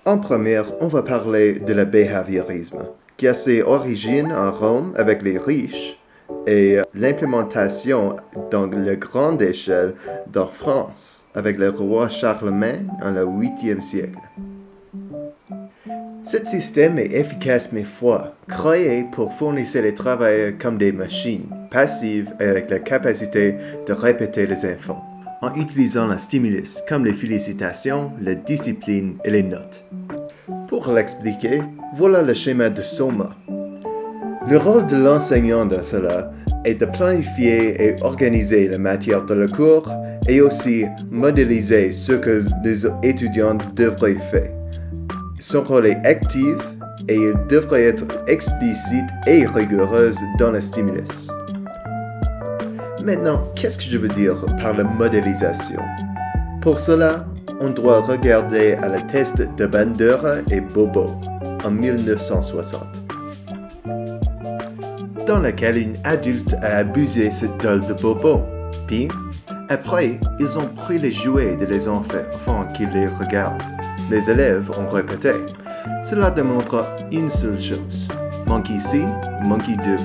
En première, on va parler de le behaviorisme, qui a ses origines en Rome avec les riches et l'implémentation dans la grande échelle dans France avec le roi Charlemagne en le 8e siècle. Ce système est efficace mais froid, créé pour fournir les travailleurs comme des machines, passives avec la capacité de répéter les enfants, en utilisant le stimulus comme les félicitations, la discipline et les notes. Pour l'expliquer, voilà le schéma de Soma. Le rôle de l'enseignant dans cela est de planifier et organiser la matière de la cours et aussi modéliser ce que les étudiants devraient faire. Son rôle est actif et il devrait être explicite et rigoureuse dans le stimulus. Maintenant, qu'est-ce que je veux dire par la modélisation? Pour cela, on doit regarder à le test de Bandura et Bobo en 1960, dans lequel une adulte a abusé ce doll de Bobo. Puis, après, ils ont pris les jouets de les enfants qui les regardent. Les élèves ont répété. Cela démontre une seule chose. Monkey ici, monkey 2.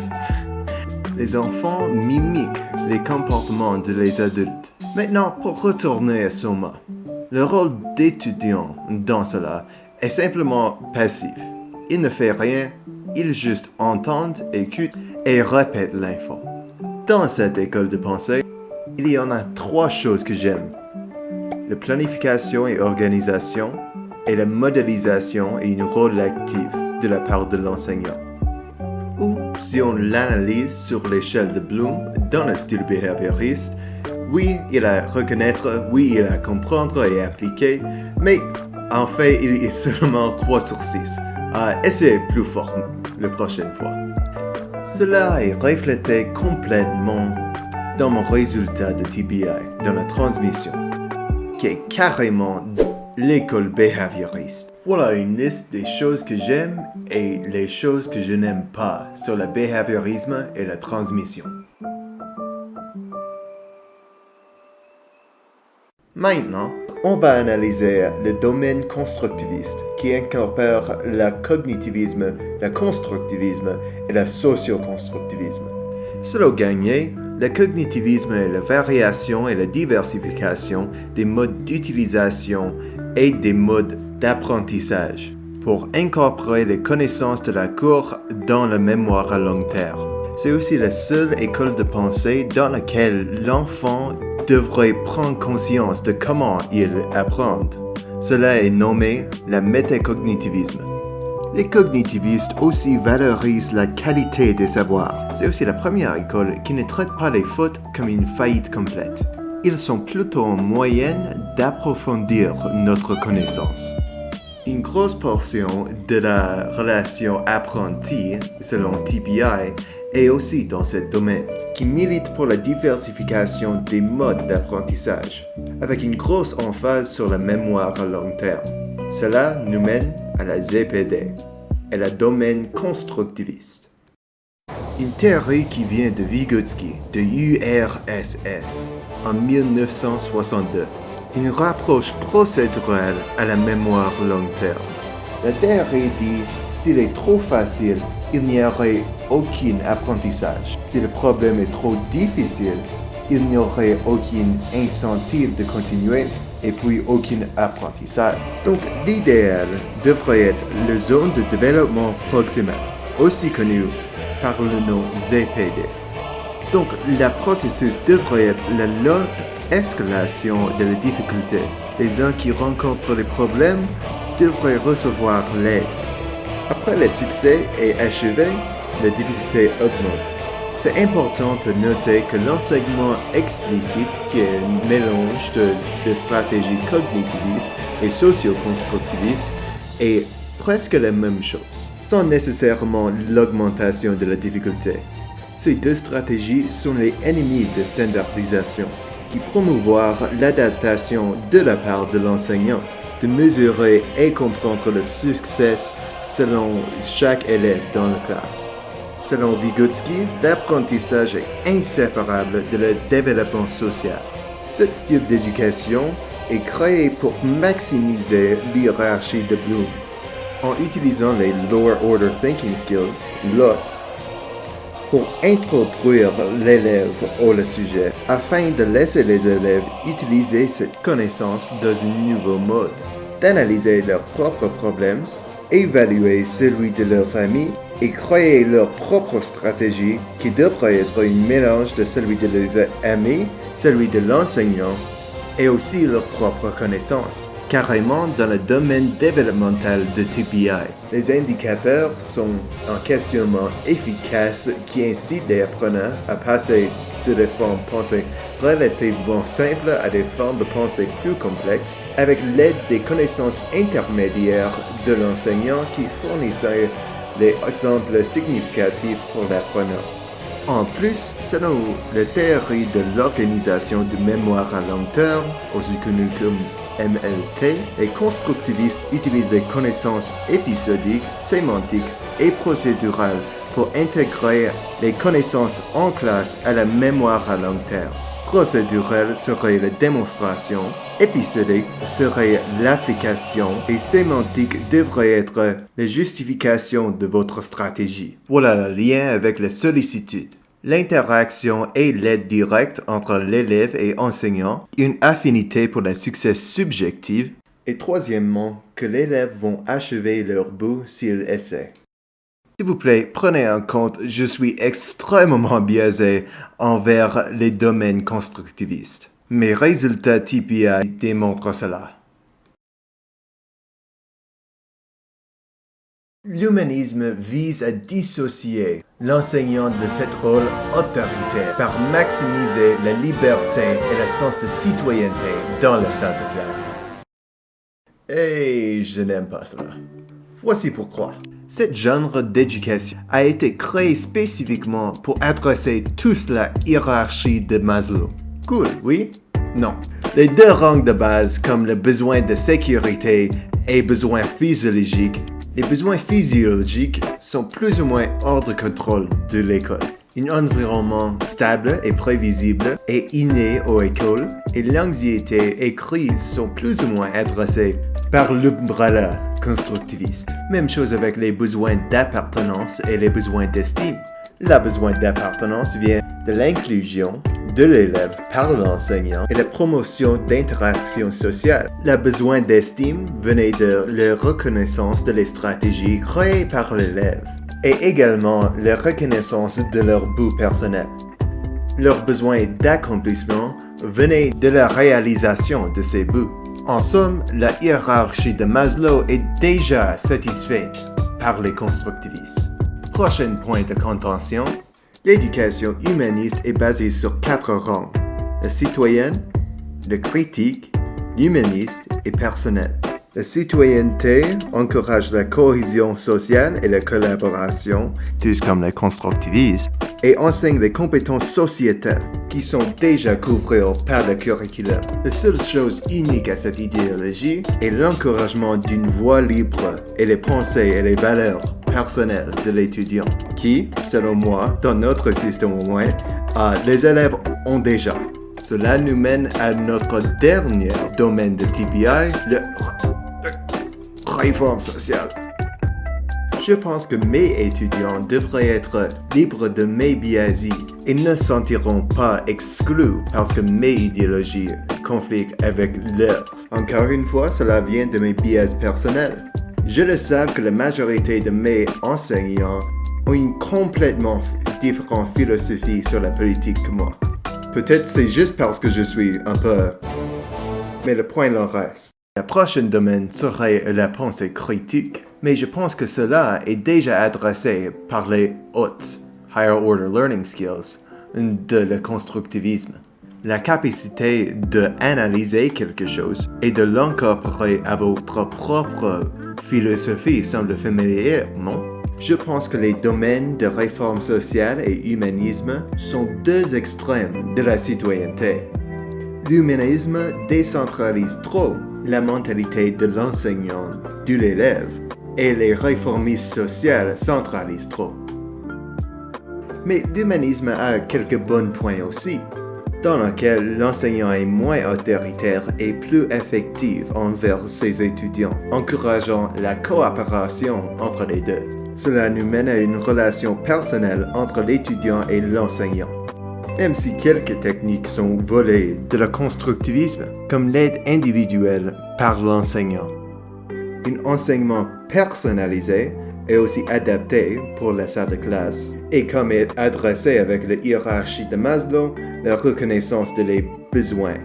Les enfants mimiquent les comportements des adultes. Maintenant, pour retourner à Soma, le rôle d'étudiant dans cela est simplement passif. Il ne fait rien, il juste entend, écoute et répète l'info. Dans cette école de pensée, il y en a 3 choses que j'aime. La planification et organisation, et la modélisation et un rôle actif de la part de l'enseignant. Ou, si on l'analyse sur l'échelle de Bloom dans le style behavioriste, oui, il a à reconnaître, oui, il a à comprendre et appliquer, mais en fait, il est seulement 3 sur 6. Essayez plus fort la prochaine fois. Cela est reflété complètement dans mon résultat de TBI, dans la transmission, qui est carrément l'école behavioriste. Voilà une liste des choses que j'aime et les choses que je n'aime pas sur le behaviorisme et la transmission. Maintenant, on va analyser le domaine constructiviste qui incorpore le cognitivisme, le constructivisme et le socio-constructivisme. Selon Gagné, le cognitivisme est la variation et la diversification des modes d'utilisation et des modes d'apprentissage pour incorporer les connaissances de la cour dans la mémoire à long terme. C'est aussi la seule école de pensée dans laquelle l'enfant devrait prendre conscience de comment il apprend. Cela est nommé le métacognitivisme. Les cognitivistes aussi valorisent la qualité des savoirs. C'est aussi la première école qui ne traite pas les fautes comme une faillite complète. Ils sont plutôt en moyenne d'approfondir notre connaissance. Une grosse portion de la relation apprenti, selon TBI, est aussi dans ce domaine, qui milite pour la diversification des modes d'apprentissage, avec une grosse emphase sur la mémoire à long terme. Cela nous mène à la ZPD et le domaine constructiviste. Une théorie qui vient de Vygotsky, de URSS, en 1962. Une rapproche procédurale à la mémoire long terme. La théorie dit s'il est trop facile, il n'y aurait aucun apprentissage. Si le problème est trop difficile, il n'y aurait aucun incentive de continuer et puis aucun apprentissage. Donc l'idéal devrait être la zone de développement proximal, aussi connue par le nom ZPD. Donc le processus devrait être la lente escalation de la difficulté. Les gens qui rencontrent les problèmes devraient recevoir l'aide. Après le succès est achevé, la difficulté augmente. C'est important de noter que l'enseignement explicite, qui est un mélange de stratégies cognitivistes et socio-constructivistes, est presque la même chose, sans nécessairement l'augmentation de la difficulté. Ces 2 stratégies sont les ennemis de standardisation, qui promouvoir l'adaptation de la part de l'enseignant, de mesurer et comprendre le succès selon chaque élève dans la classe. Selon Vygotsky, l'apprentissage est inséparable de le développement social. Ce style d'éducation est créé pour maximiser l'hiérarchie de Bloom. En utilisant les Lower Order Thinking Skills, LOT, pour introduire l'élève au sujet, afin de laisser les élèves utiliser cette connaissance dans un nouveau mode, d'analyser leurs propres problèmes, évaluer celui de leurs amis et créer leur propre stratégie qui devrait être un mélange de celui de leurs amis, celui de l'enseignant et aussi leurs propres connaissances. Carrément dans le domaine développemental de TPI. Les indicateurs sont un questionnement efficace qui incite les apprenants à passer de des formes de pensée relativement simples à des formes de pensée plus complexes avec l'aide des connaissances intermédiaires de l'enseignant qui fournissait les exemples significatifs pour l'apprenant. En plus, selon la théorie de l'organisation de mémoire à long terme, aussi connue comme MLT, les constructivistes utilisent des connaissances épisodiques, sémantiques et procédurales pour intégrer les connaissances en classe à la mémoire à long terme. Procédurale serait la démonstration, épisodique serait l'application et sémantique devrait être la justification de votre stratégie. Voilà le lien avec la sollicitude. L'interaction et l'aide directe entre l'élève et enseignant, une affinité pour le succès subjectif, et troisièmement, que l'élève vont achever leur bout s'ils essaient. S'il vous plaît, prenez en compte, je suis extrêmement biaisé envers les domaines constructivistes. Mes résultats TPI démontrent cela. L'humanisme vise à dissocier l'enseignant de cette rôle autoritaire par maximiser la liberté et le sens de citoyenneté dans la salle de classe. Et je n'aime pas cela. Voici pourquoi. Ce genre d'éducation a été créé spécifiquement pour adresser toute la hiérarchie de Maslow. Cool, oui? Non. Les deux rangs de base comme le besoin de sécurité et besoin physiologique. Les besoins physiologiques sont plus ou moins hors de contrôle de l'école. Un environnement stable et prévisible est inné aux écoles et l'anxiété et crise sont plus ou moins adressées par l'umbrella constructiviste. Même chose avec les besoins d'appartenance et les besoins d'estime. Le besoin d'appartenance vient de l'inclusion de l'élève par l'enseignant et la promotion d'interactions sociales. Le besoin d'estime venait de la reconnaissance de les stratégies créées par l'élève et également la reconnaissance de leur but personnel. Leur besoin d'accomplissement venait de la réalisation de ces buts. En somme, la hiérarchie de Maslow est déjà satisfaite par les constructivistes. Prochain point de contention. L'éducation humaniste est basée sur 4 rangs, le citoyen, le critique, l'humaniste et personnel. La citoyenneté encourage la cohésion sociale et la collaboration, tout comme les constructivistes, et enseigne les compétences sociétales qui sont déjà couvertes par le curriculum. La seule chose unique à cette idéologie est l'encouragement d'une voix libre et les pensées et les valeurs personnelles de l'étudiant, qui, selon moi, dans notre système au moins, les élèves ont déjà. Cela nous mène à notre dernier domaine de TPI, le réforme sociale. Je pense que mes étudiants devraient être libres de mes biaises et ne se sentiront pas exclus parce que mes idéologies conflict avec leurs. Encore une fois, cela vient de mes biais personnels. Je le sais que la majorité de mes enseignants ont une complètement différente philosophie sur la politique que moi. Peut-être c'est juste parce que je suis un peu... Mais le point leur reste. Le prochain domaine serait la pensée critique, mais je pense que cela est déjà adressé par les hautes Higher Order Learning Skills de le constructivisme. La capacité d'analyser quelque chose et de l'incorporer à votre propre philosophie semble familière, non? Je pense que les domaines de réforme sociale et humanisme sont deux extrêmes de la citoyenneté. L'humanisme décentralise trop la mentalité de l'enseignant, de l'élève, et les réformistes sociaux centralisent trop. Mais l'humanisme a quelques bons points aussi. dans laquelle l'enseignant est moins autoritaire et plus effectif envers ses étudiants, encourageant la coopération entre les deux. Cela nous mène à une relation personnelle entre l'étudiant et l'enseignant. Même si quelques techniques sont volées de le constructivisme, comme l'aide individuelle par l'enseignant. Un enseignement personnalisé est aussi adapté pour la salle de classe et comme est adressé avec la hiérarchie de Maslow, la reconnaissance de les besoins.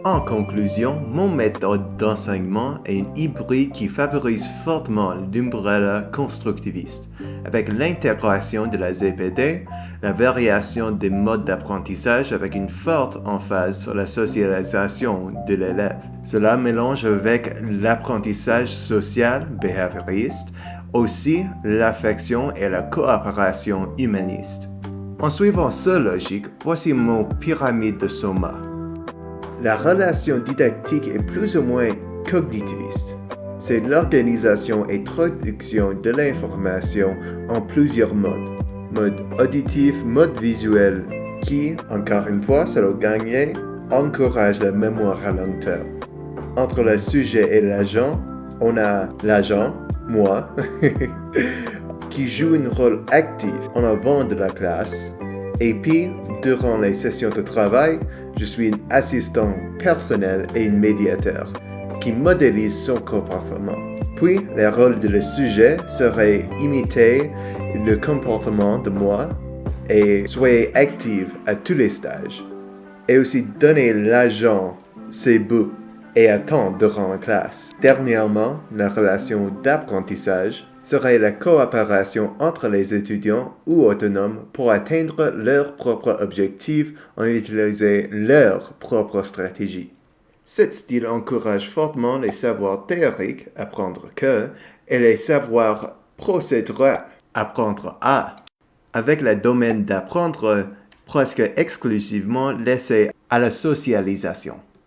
En conclusion, mon méthode d'enseignement est une hybride qui favorise fortement l'umbrella constructiviste, avec l'intégration de la ZPD, la variation des modes d'apprentissage avec une forte emphase sur la socialisation de l'élève. Cela mélange avec l'apprentissage social behavioriste, aussi l'affection et la coopération humaniste. En suivant cette logique, voici mon pyramide de Soma. La relation didactique est plus ou moins cognitiviste. C'est l'organisation et traduction de l'information en plusieurs modes. Mode auditif, mode visuel, qui, encore une fois, selon Gagné, encourage la mémoire à long terme. Entre le sujet et l'agent, on a l'agent, moi, qui joue un rôle actif en avant de la classe, et puis, durant les sessions de travail, je suis un assistant personnel et un médiateur qui modélise son comportement. Puis, le rôle de le sujet serait imiter le comportement de moi et soyez actif à tous les stages. Et aussi donner l'agent ses buts et attendre durant la classe. Dernièrement, la relation d'apprentissage serait la coopération entre les étudiants ou autonomes pour atteindre leurs propres objectifs en utilisant leur propre stratégie. Cet style encourage fortement les savoirs théoriques, apprendre que, et les savoirs procéduraux, apprendre à, avec le domaine d'apprendre presque exclusivement laissé à la socialisation.